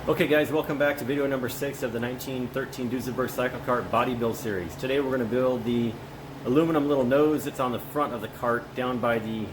Okay guys, welcome back to video number 6 of the 1913 Duesenberg Cyclekart Body build series. Today we're going to build the aluminum little nose that's on the front of the cart down by the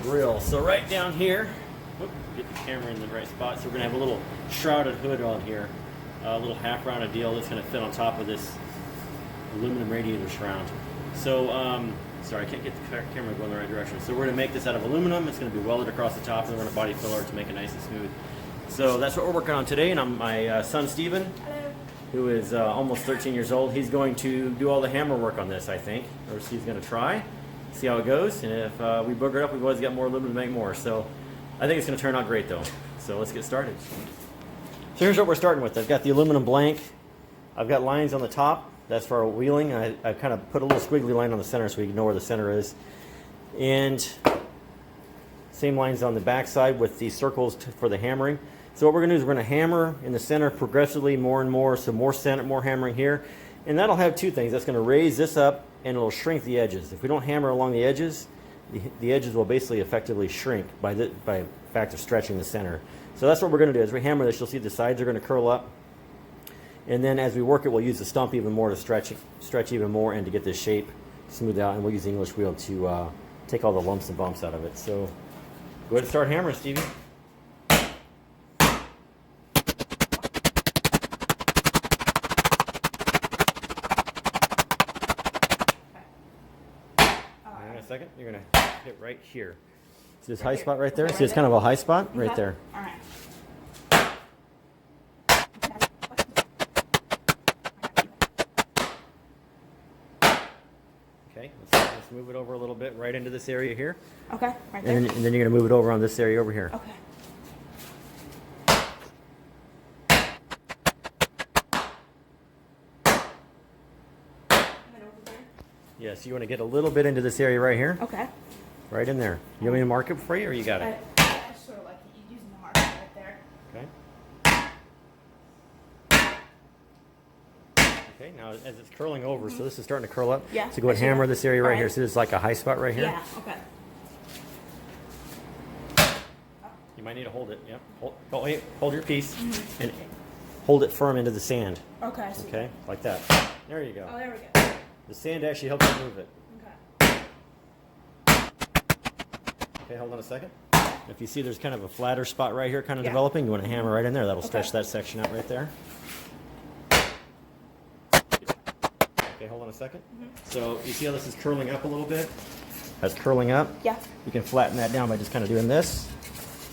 grill. So right down here, whoop, get the camera in the right spot, so we're going to have a little shrouded hood on here, a little half rounded deal that's going to fit on top of this aluminum radiator shroud. So, sorry, I can't get the camera going in the right direction. So we're going to make this out of aluminum. It's going to be welded across the top, and we're going to body filler to make it nice and smooth. So that's what we're working on today, and my son Steven, Hello. who is almost 13 years old, he's going to do all the hammer work on this, I think. Or he's going to try, see how it goes, and if we booger it up, we've always got more aluminum to make more. So I think it's going to turn out great though. So let's get started. So here's what we're starting with. I've got the aluminum blank. I've got lines on the top. That's for our wheeling. I kind of put a little squiggly line on the center so we can know where the center is. And same lines on the back side with these circles for the hammering. So what we're going to do is we're going to hammer in the center progressively more and more, so more center, more hammering here. And that'll have two things. That's going to raise this up and it'll shrink the edges. If we don't hammer along the edges, the edges will basically effectively shrink by fact of stretching the center. So that's what we're going to do. As we hammer this, you'll see the sides are going to curl up. And then as we work it, we'll use the stump even more to stretch even more and to get this shape smoothed out. And we'll use the English wheel to take all the lumps and bumps out of it. So go ahead and start hammering, Stevie. Second, you're going to hit right here. See this high spot right there? See, it's kind of a high spot right there. All right. Okay, let's move it over a little bit right into this area here. Okay, right there. And then you're going to move it over on this area over here. Okay. Yeah, so you want to get a little bit into this area right here. Okay. Right in there. You want me to mark it for you, or you got it? I sort of like using the marker right there. Okay. Okay, now as it's curling over, so this is starting to curl up. Yeah. So go ahead and hammer this area right here. Right. See, there's like a high spot right here? Yeah, okay. You might need to hold it. Yep. Hold your piece and hold it firm into the sand. Okay. Okay, like that. There you go. Oh, there we go. The sand actually helps you move it. Okay. Okay, hold on a second. If you see there's kind of a flatter spot right here kind of Yeah. developing, you want to hammer right in there. That'll Okay. stretch that section out right there. Okay, hold on a second. So you see how this is curling up a little bit? That's curling up. Yeah. You can flatten that down by just kind of doing this.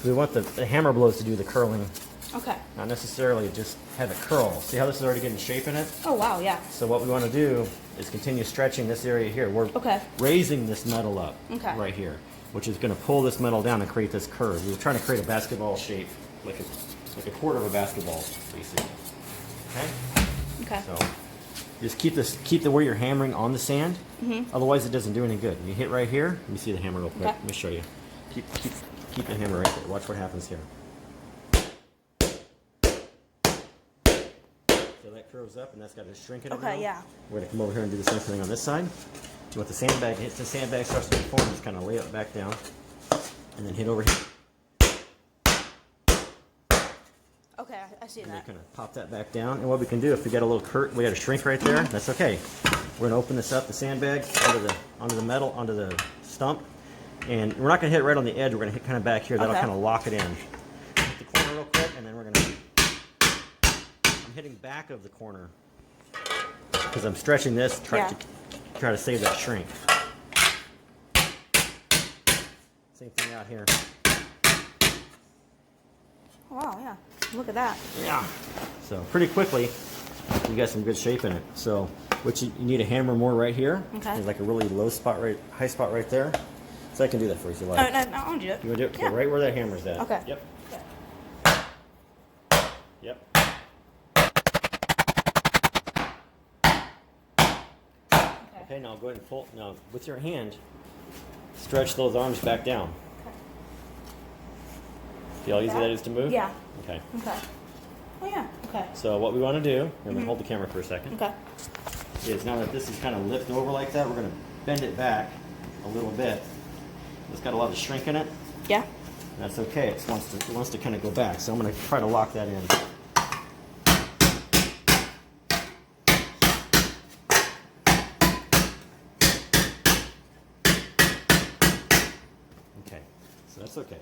We want the hammer blows to do the curling, Okay. not necessarily just have it curl. See how this is already getting shape in it? Oh, wow, yeah. So what we want to do is continue stretching this area here. We're Okay. raising this metal up Okay. right here, which is going to pull this metal down and create this curve. We're trying to create a basketball shape, like a quarter of a basketball, basically. Okay? Okay. So just keep the where you're hammering on the sand. Otherwise, it doesn't do any good. You hit right here. Let me see the hammer real quick. Okay. Let me show you. Keep the hammer right there. Watch what happens here. So that curves up, and that's got to shrink it. Okay, yeah. We're going to come over here and do the same thing on this side. You want the sandbag, hit the sandbag starts to form, just kind of lay it back down, and then hit over here. Okay, I see And that. then kind of pop that back down. And what we can do, if we got a little we got a shrink right there, that's okay. We're going to open this up, the sandbag, onto the metal, onto the stump. And we're not going to hit it right on the edge. We're going to hit kind of back here. That'll Okay. kind of lock it in. Hit the corner real quick, and then we're going to... I'm hitting back of the corner because I'm stretching this, try to save that shrink. Same thing out here. Wow, yeah. Look at that. Yeah. So pretty quickly, you got some good shape in it. So what you need to hammer more right here. Okay. There's like a really low spot, high spot right there. So I can do that for you if you like. No, I want to do it. You want to do it? Yeah. Go right where that hammer's at. Okay. Yep. Yep. Okay, now go ahead and pull. Now, with your hand, stretch those arms back down. Okay. See how easy that is to move? Yeah. Okay. Okay. Oh, yeah. Okay. So what we want to do, I'm going to hold the camera for a second, Okay. is now that this is kind of lipped over like that, we're going to bend it back a little bit. It's got a lot of shrink in it. Yeah. That's okay. It wants to kind of go back. So I'm going to try to lock that in. Okay, so that's okay.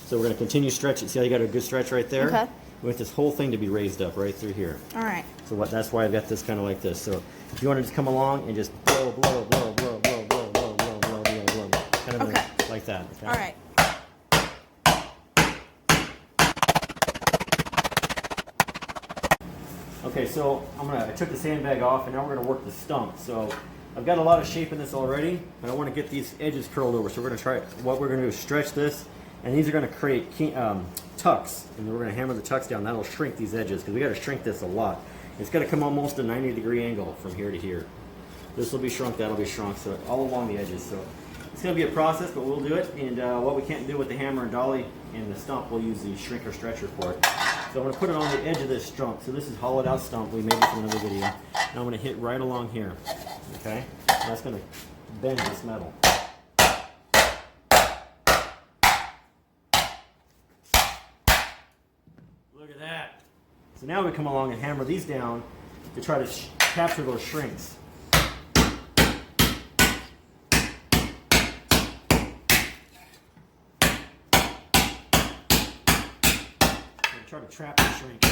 So we're going to continue stretching. See how you got a good stretch right there? Okay. We want this whole thing to be raised up right through here. All right. So that's why I've got this kind of like this. So if you want to just come along and just blow, blow, blow, blow, blow, blow, blow, blow, blow, blow, blow, kind of Okay. like that. Okay? All right. Okay, so I took the sandbag off, and now we're gonna work the stump. So I've got a lot of shape in this already, but I want to get these edges curled over. So we're gonna try. What we're gonna do is stretch this, and these are gonna create tucks, and then we're gonna hammer the tucks down. That'll shrink these edges because we got to shrink this a lot. It's got to come almost a 90-degree angle from here to here. This will be shrunk. That'll be shrunk. So all along the edges. So it's gonna be a process, but we'll do it. And what we can't do with the hammer and dolly and the stump, we'll use the shrinker stretcher for it. So I'm going to put it on the edge of this stump. So this is hollowed out stump. We made this in another video. Now I'm going to hit right along here. Okay? And that's going to bend this metal. Look at that. So now we come along and hammer these down to try to capture those shrinks. Try to trap and shrink.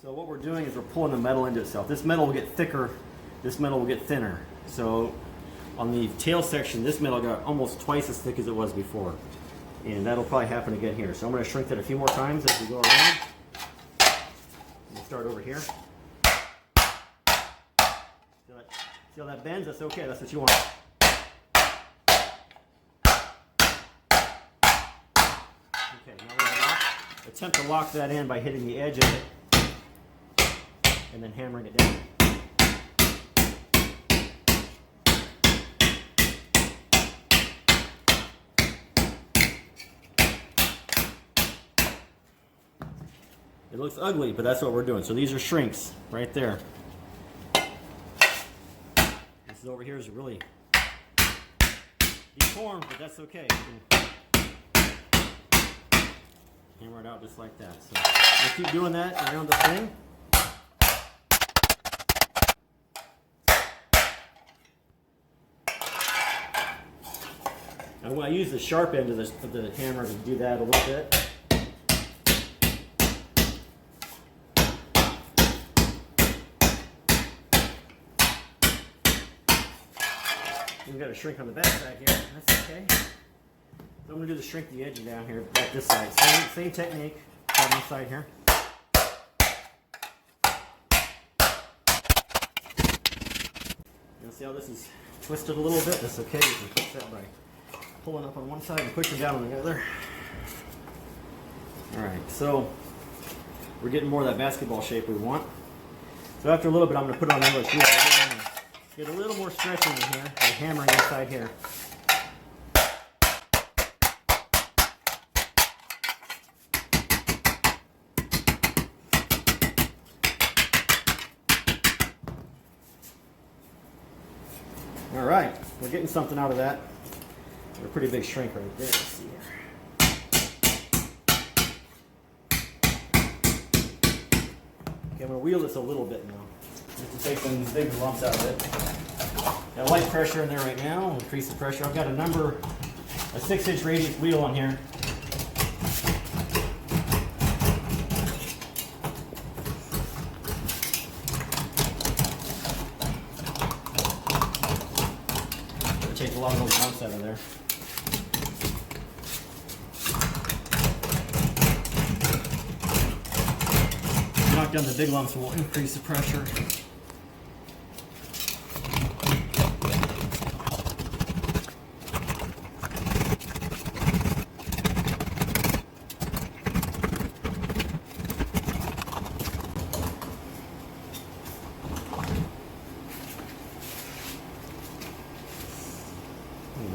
So what we're doing is we're pulling the metal into itself. This metal will get thicker, this metal will get thinner. So on the tail section, this metal got almost twice as thick as it was before. And that'll probably happen again here. So I'm going to shrink that a few more times as we go around. We'll start over here. See how that bends? That's okay, that's what you want. Okay, now we're going to attempt to lock that in by hitting the edge of it and then hammering it down. It looks ugly, but that's what we're doing. So these are shrinks right there. This is over here is really deformed, but that's okay. Hammer it out just like that. So we'll keep doing that around the thing. And when I use the sharp end of the hammer to do that a little bit. We've got a shrink on the back side here. That's okay. So I'm going to do the shrink the edge down here, back this side. Same technique on this side here. You'll see how this is twisted a little bit. That's okay. You can fix that by pulling up on one side and pushing down on the other. Alright, so we're getting more of that basketball shape we want. So after a little bit, I'm going to put it on the other wheel. Get a little more stretching in here by hammering inside here. All right, we're getting something out of that. Got a pretty big shrink right there. Let's see here. Okay, I'm going to wheel this a little bit now, just to take some of these big lumps out of it. Got light pressure in there right now. I'll increase the pressure. I've got a 6-inch radius wheel on here. Take a lot of those lumps out of there. Knock down the big lumps, will increase the pressure.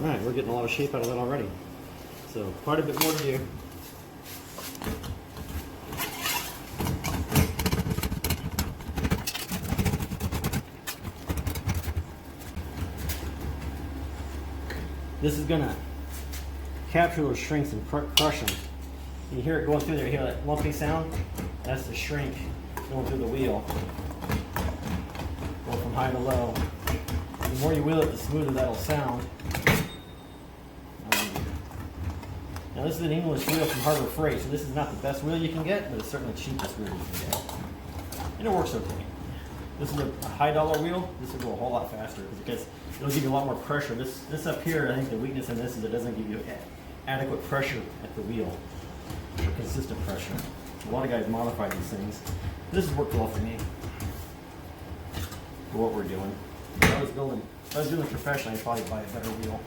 Alright, we're getting a lot of shape out of that already. So, quite a bit more to do. this is gonna capture those shrinks and crush them. You hear it going through there, you hear that lumpy sound? That's the shrink going through the wheel. Going from high to low. The more you wheel it, the smoother that'll sound. Now this is an English wheel from Harbor Freight, so this is not the best wheel you can get, but it's certainly the cheapest wheel you can get. And it works okay. This is a high dollar wheel. This will go a whole lot faster because it'll give you a lot more pressure. This up here, I think the weakness in this is it doesn't give you adequate pressure at the wheel, or consistent pressure. A lot of guys modify these things. This has worked well for me for what we're doing. If I was doing it professionally, I'd probably buy a better wheel.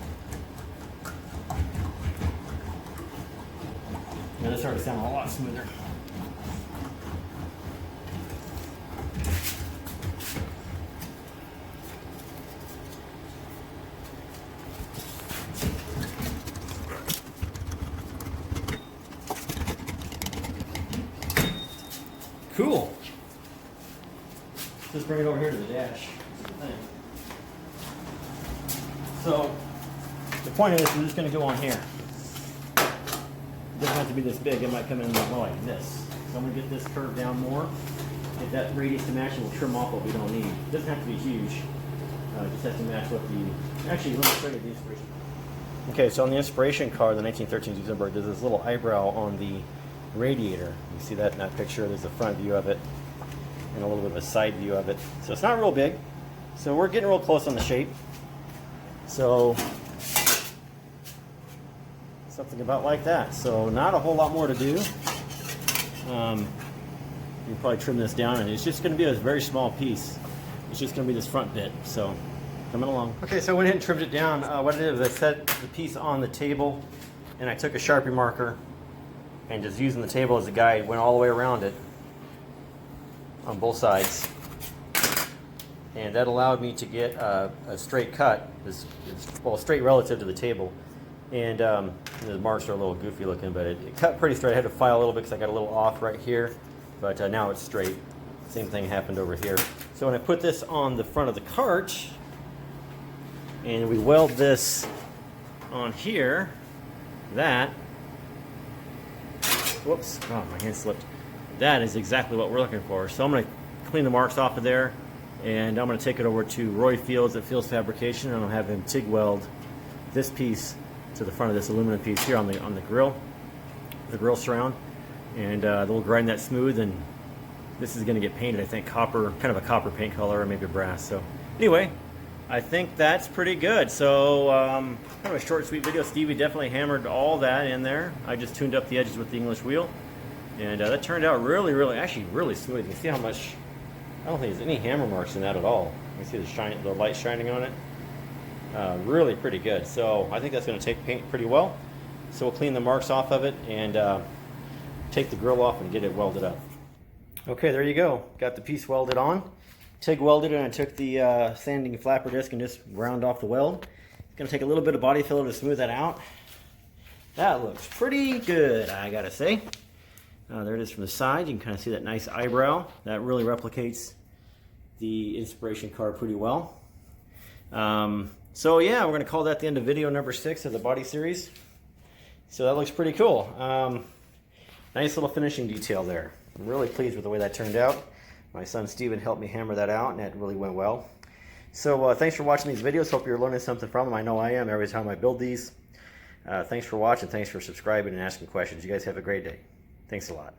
Yeah, this started to sound a lot smoother. Cool. Just bring it over here to the dash. This is the thing. So the point of this, we're just going to go on here. It doesn't have to be this big. It might come in more like this. So I'm going to get this curved down more. Get that radius to match, and we'll trim off what we don't need. It doesn't have to be huge. It just has to match what the... Actually, let me show you the inspiration. Okay, so on the inspiration car, the 1913 Duesenberg, there's this little eyebrow on the radiator. You see that in that picture. There's a front view of it and a little bit of a side view of it. So it's not real big. So we're getting real close on the shape. So something about like that. So not a whole lot more to do. You can probably trim this down, and it's just going to be a very small piece. It's just going to be this front bit. So coming along. Okay, so I went ahead and trimmed it down. What I did is I set the piece on the table, and I took a Sharpie marker and just using the table as a guide, went all the way around it on both sides. And that allowed me to get a straight cut, well, straight relative to the table. And the marks are a little goofy looking, but it cut pretty straight. I had to file a little bit because I got a little off right here, but now it's straight. Same thing happened over here. So when I put this on the front of the cart, and we weld this on here, whoops, oh, my hand slipped. That is exactly what we're looking for. So I'm going to clean the marks off of there, and I'm going to take it over to Roy Fields at Fields Fabrication, and I'll have him TIG weld this piece to the front of this aluminum piece here on the grill, the grill surround, and we'll grind that smooth. And this is going to get painted, I think, copper, kind of a copper paint color, or maybe brass. So anyway, I think that's pretty good. So kind of a short, sweet video. Stevie definitely hammered all that in there. I just tuned up the edges with the English wheel, and that turned out really, actually really smooth. You can see how much, I don't think there's any hammer marks in that at all. You can see the light shining on it. Really pretty good. So I think that's going to take paint pretty well. So we'll clean the marks off of it and take the grill off and get it welded up. Okay, there you go. Got the piece welded on. TIG welded, and I took the sanding flapper disc and just ground off the weld. It's going to take a little bit of body filler to smooth that out. That looks pretty good, I gotta say. There it is from the side. You can kind of see that nice eyebrow. That really replicates the inspiration card pretty well. So yeah, we're going to call that the end of video number 6 of the body series. So that looks pretty cool. Nice little finishing detail there. I'm really pleased with the way that turned out. My son Steven helped me hammer that out, and it really went well. So thanks for watching these videos. Hope you're learning something from them. I know I am every time I build these. Thanks for watching. Thanks for subscribing and asking questions. You guys have a great day. Thanks a lot.